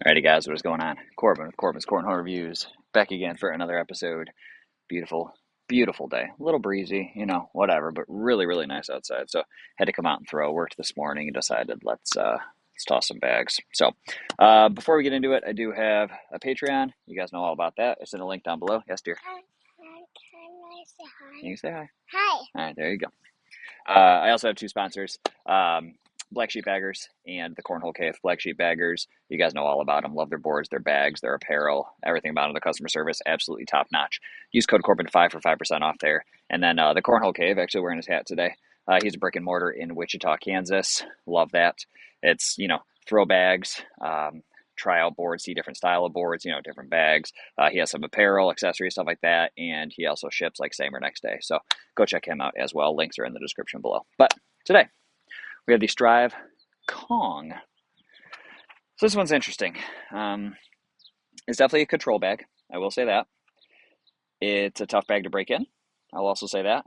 Alrighty, guys, what is going on? Corbin with Corbin's Cornhole Reviews, back again for another episode. Beautiful, beautiful day. A little breezy, whatever, but really, really nice outside. So had to come out and throw. Worked this morning and decided let's toss some bags. So before we get into it, I do have a Patreon. You guys know all about that. It's in the link down below. Yes, dear. Can I say hi? You can say hi. Hi. All right, there you go. I also have two sponsors. Black Sheep Baggers and the Cornhole Cave. Black Sheep Baggers, you guys know all about them. Love their boards, their bags, their apparel, everything about them. The customer service, absolutely top notch. Use code Corbin5 for 5% off there. And then the Cornhole Cave, actually wearing his hat today. He's a brick and mortar in Wichita, Kansas. Love that. It's, throw bags, try out boards, see different style of boards, different bags. He has some apparel, accessories, stuff like that. And he also ships like same or next day. So go check him out as well. Links are in the description below. But today, we have the Strive Kong. So this one's interesting. It's definitely a control bag. I will say that. It's a tough bag to break in. I'll also say that.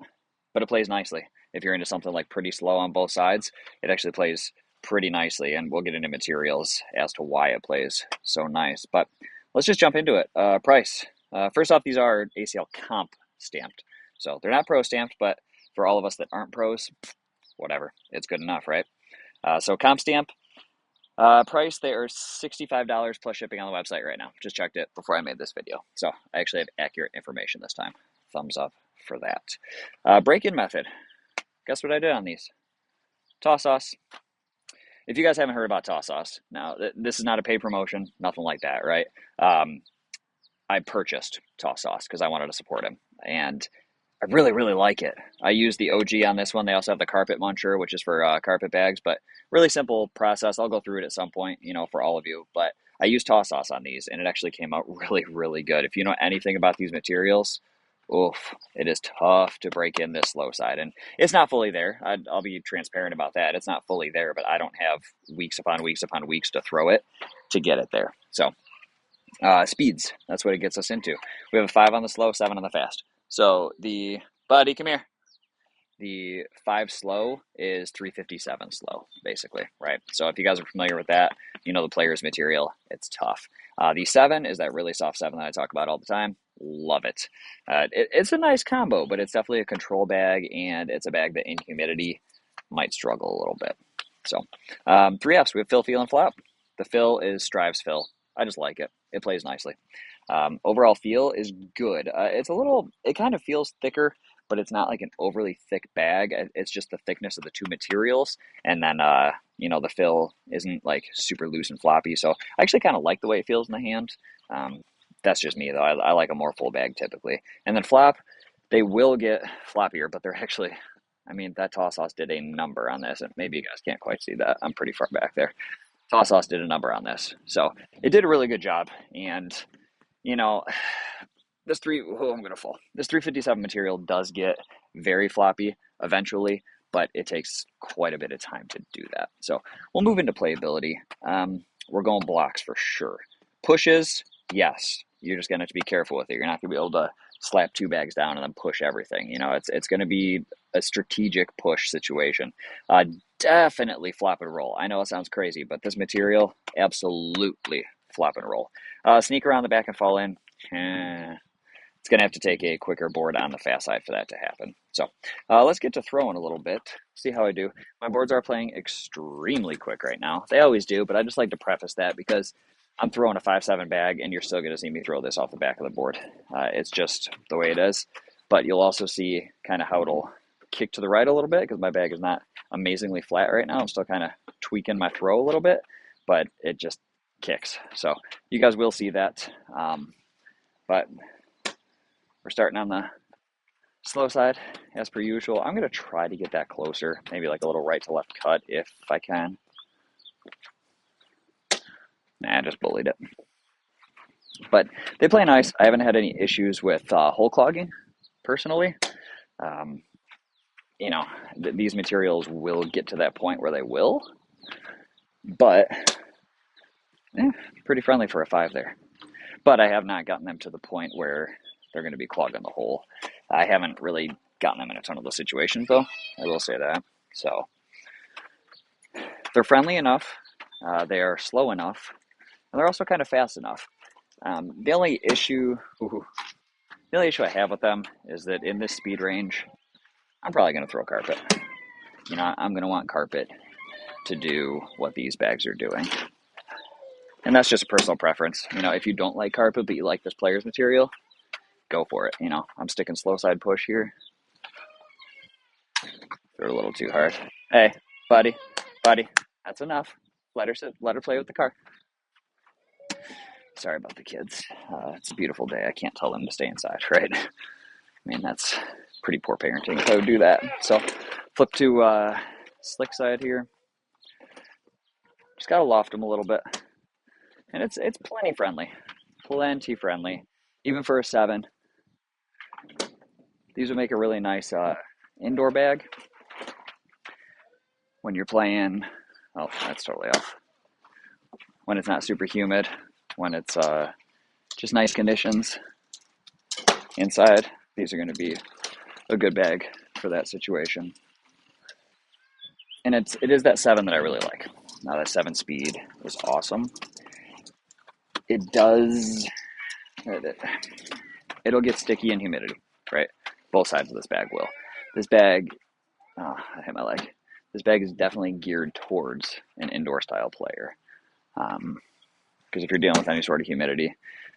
But it plays nicely. If you're into something like pretty slow on both sides, it actually plays pretty nicely. And we'll get into materials as to why it plays so nice. But let's just jump into it. Price. First off, these are ACL comp stamped. So they're not pro stamped, but for all of us that aren't pros, whatever, it's good enough, right? So comp stamp price, they are $65 plus shipping on the website right now. Just checked it before I made this video. So I actually have accurate information this time. Thumbs up for that. Break-in method. Guess what I did on these? Toss sauce. If you guys haven't heard about toss sauce, now this is not a paid promotion, nothing like that, right? I purchased toss sauce because I wanted to support him. And I really, really like it. I use the OG on this one. They also have the carpet muncher, which is for carpet bags, but really simple process. I'll go through it at some point, for all of you, but I use toss sauce on these and it actually came out really, really good. If you know anything about these materials, oof, it is tough to break in this slow side, and it's not fully there. I'll be transparent about that. It's not fully there, but I don't have weeks upon weeks upon weeks to throw it to get it there. So speeds, that's what it gets us into. We have a 5 on the slow, 7 on the fast. So the buddy, come here. The 5 slow is 357 slow, basically, right? So if you guys are familiar with that, the player's material, it's tough. The 7 is that really soft 7 that I talk about all the time. Love it. It's a nice combo, but it's definitely a control bag, and it's a bag that in humidity might struggle a little bit. So 3 Fs, we have fill, feel, and flap. The fill is Strive's fill. I just like it. It plays nicely. Overall feel is good. It kind of feels thicker, but it's not like an overly thick bag. It's just the thickness of the two materials. And then, the fill isn't like super loose and floppy. So I actually kind of like the way it feels in the hand. That's just me though. I like a more full bag typically. And then flap, they will get floppier, but they're actually, that toss sauce did a number on this. And maybe you guys can't quite see that. I'm pretty far back there. Toss sauce did a number on this. So it did a really good job. And this 357 material does get very floppy eventually, but it takes quite a bit of time to do that. So we'll move into playability. We're going blocks for sure. Pushes, yes. You're just going to have to be careful with it. You're not going to be able to slap 2 bags down and then push everything. It's going to be a strategic push situation. Definitely flop and roll. I know it sounds crazy, but this material, absolutely flop and roll. Sneak around the back and fall in. It's going to have to take a quicker board on the fast side for that to happen. So let's get to throwing a little bit, see how I do. My boards are playing extremely quick right now. They always do, but I just like to preface that because I'm throwing a 5-7 bag and you're still going to see me throw this off the back of the board. It's just the way it is. But you'll also see kind of how it'll kick to the right a little bit because my bag is not amazingly flat right now. I'm still kind of tweaking my throw a little bit, but it just kicks. So you guys will see that. But we're starting on the slow side as per usual. I'm going to try to get that closer, maybe like a little right to left cut if I can. Nah, I just bullied it. But they play nice. I haven't had any issues with hole clogging personally. These materials will get to that point where they will, but pretty friendly for a 5 there. But I have not gotten them to the point where they're going to be clogging the hole. I haven't really gotten them in a ton of those situations, though. I will say that. So they're friendly enough. They are slow enough. and they're also kind of fast enough. The only issue, I have with them is that in this speed range, I'm probably going to throw carpet. I'm going to want carpet to do what these bags are doing. And that's just a personal preference. If you don't like carpet, but you like this player's material, go for it. I'm sticking slow side push here. They're a little too hard. Hey, buddy, that's enough. Let her sit. Let her play with the car. Sorry about the kids. It's a beautiful day. I can't tell them to stay inside, right? I mean, that's pretty poor parenting if I would do that. So, flip to slick side here. Just gotta loft them a little bit, and it's plenty friendly, even for a 7. These would make a really nice indoor bag when you're playing. Oh, that's totally off. When it's not super humid, when it's just nice conditions inside, these are going to be a good bag for that situation. And it is that 7 that I really like. Now that 7 speed is awesome. It'll get sticky in humidity, right? Both sides of this bag will. This bag, I hit my leg. This bag is definitely geared towards an indoor style player. Because if you're dealing with any sort of humidity,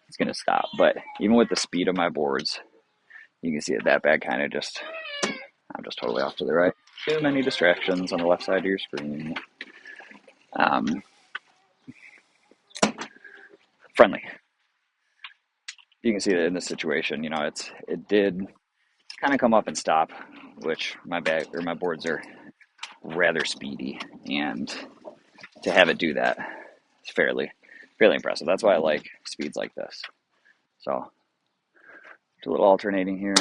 it's going to stop. But even with the speed of my boards, you can see that bag kind of I'm just totally off to the right. Too many distractions on the left side of your screen. Friendly. You can see that in this situation, it did kind of come up and stop, which my boards are rather speedy, and to have it do that is fairly impressive. That's why I like speeds like this. So, do a little alternating here.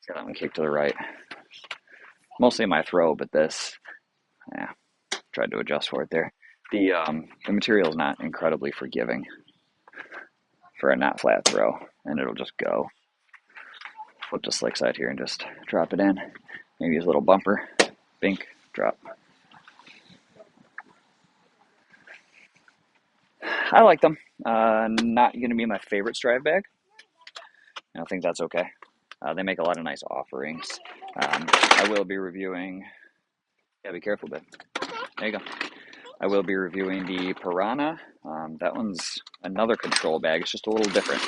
Got that one kick to the right. Mostly my throw, but this, tried to adjust for it there. The material is not incredibly forgiving for a not flat throw, and it'll just go. Flip to slick side here and just drop it in. Maybe use a little bumper, bink, drop. I like them. Not going to be my favorite Strive bag. I think that's okay. They make a lot of nice offerings. I will be reviewing. Yeah, be careful, babe. There you go. I will be reviewing the Piranha. That one's another control bag. It's just a little different.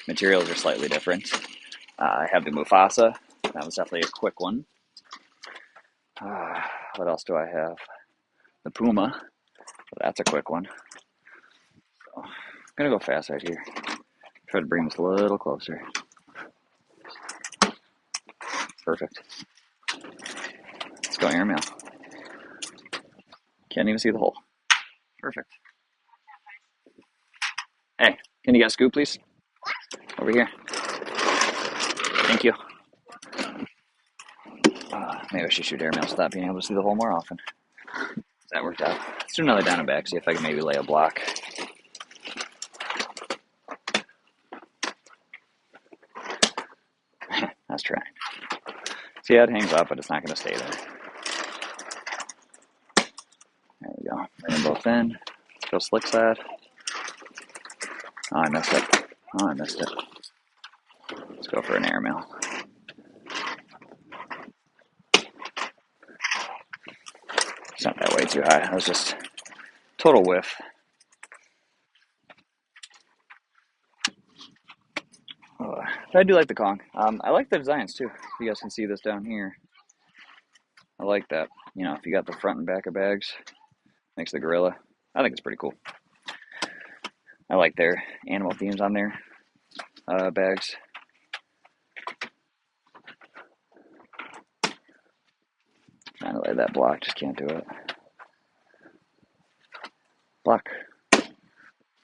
Materials are slightly different. I have the Mufasa. That was definitely a quick one. What else do I have? The Puma. That's a quick one. So, I'm going to go fast right here. Try to bring this a little closer. Perfect. Let's go airmail. Can't even see the hole. Perfect. Hey, can you get a scoop, please? Over here. Thank you. Maybe I should shoot airmail so that being able to see the hole more often. That worked out. Let's do another down and back, see if I can maybe lay a block. Let's try. See how it hangs up, but it's not going to stay there. There we go. Bring them both in. Go slick side. Oh, I missed it. Let's go for an airmail. It's not that way too high. That was just total whiff. But I do like the Kong. I like the designs too. You guys can see this down here. I like that. If you got the front and back of bags, makes the gorilla. I think it's pretty cool. I like their animal themes on their bags. Trying to lay that block, just can't do it. Block.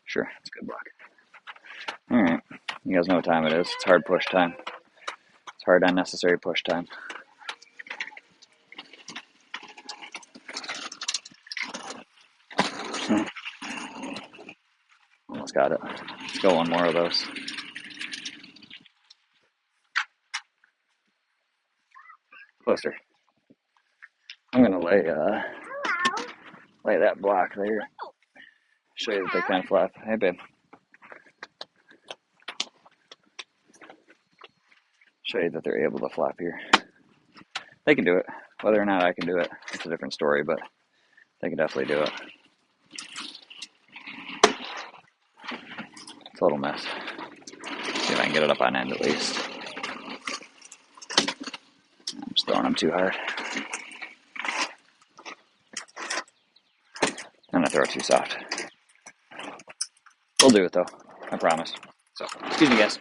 Sure, it's a good block. Alright, you guys know what time it is. It's hard push time. It's hard unnecessary push time. Almost got it. Let's go one more of those. Closer. I'm gonna lay that block there. Show you that they kind of flap. Hey, babe. Show you that they're able to flap here. They can do it. Whether or not I can do it, it's a different story, but they can definitely do it. It's a little mess. See if I can get it up on end at least. I'm just throwing them too hard. I'm gonna throw it too soft. We'll do it though, I promise. So, excuse me, guys.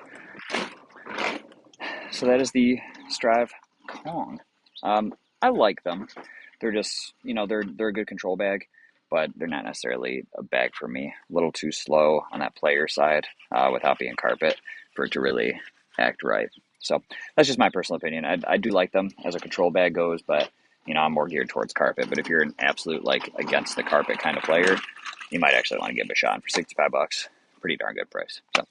So that is the Strive Kong. I like them. They're just, they're a good control bag, but they're not necessarily a bag for me. A little too slow on that player side without being carpet for it to really act right. So that's just my personal opinion. I do like them as a control bag goes, but I'm more geared towards carpet. But if you're an absolute like against the carpet kind of player, you might actually want to give it a shot. And for $65, pretty darn good price. So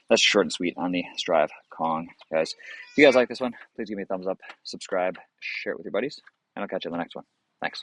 that's short and sweet on the Strive Kong, guys. If you guys like this one, please give me a thumbs up, subscribe, share it with your buddies, and I'll catch you in the next one. Thanks.